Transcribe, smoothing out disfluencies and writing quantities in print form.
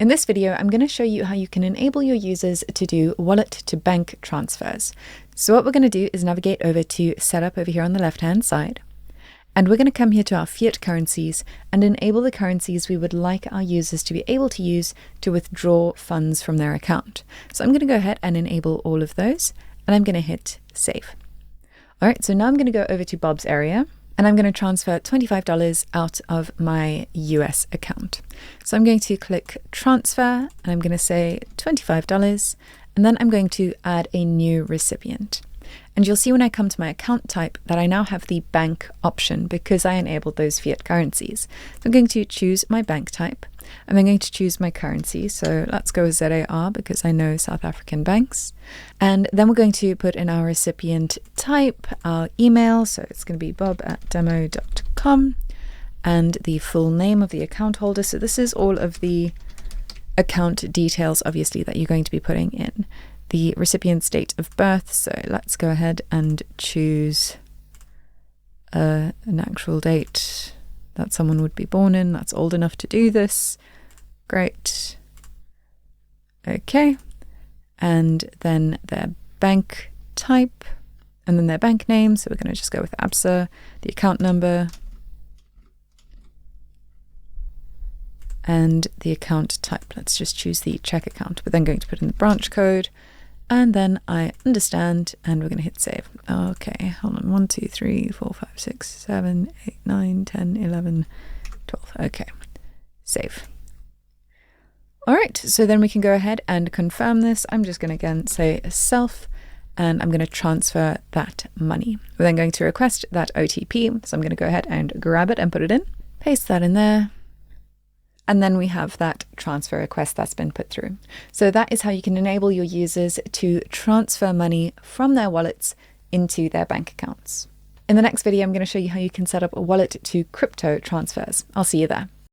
In this video, I'm going to show you how you can enable your users to do wallet to bank transfers. So what we're going to do is navigate over to Setup over here on the left-hand side. And we're going to come here to our fiat currencies and enable the currencies we would like our users to be able to use to withdraw funds from their account. So I'm going to go ahead and enable all of those, and I'm going to hit Save. All right, so now I'm going to go over to Bob's area. And I'm going to transfer $25 out of my US account. So I'm going to click transfer and I'm going to say $25, and then I'm going to add a new recipient. And you'll see when I come to my account type that I now have the bank option because I enabled those fiat currencies. So I'm going to choose my bank type. I'm then going to choose my currency. So let's go with ZAR because I know South African banks. And then we're going to put in our recipient type, our email. So it's going to be bob@demo.com and the full name of the account holder. So this is all of the account details, obviously, that you're going to be putting in. The recipient's date of birth. So let's go ahead and choose an actual date that someone would be born in. That's old enough to do this. Great. Okay. And then their bank type and then their bank name. So we're going to just go with ABSA, the account number, and the account type. Let's just choose the check account. We're then going to put in the branch code. And then I understand, and we're going to hit save. Okay, hold on. 1, 2, 3, 4, 5, 6, 7, 8, 9, 10, 11, 12. Okay, save. All right, so then we can go ahead and confirm this. I'm just going to again say self, and I'm going to transfer that money. We're then going to request that OTP. So I'm going to go ahead and grab it and put it in, paste that in there. And then we have that transfer request that's been put through. So that is how you can enable your users to transfer money from their wallets into their bank accounts. In the next video, I'm going to show you how you can set up a wallet to crypto transfers. I'll see you there.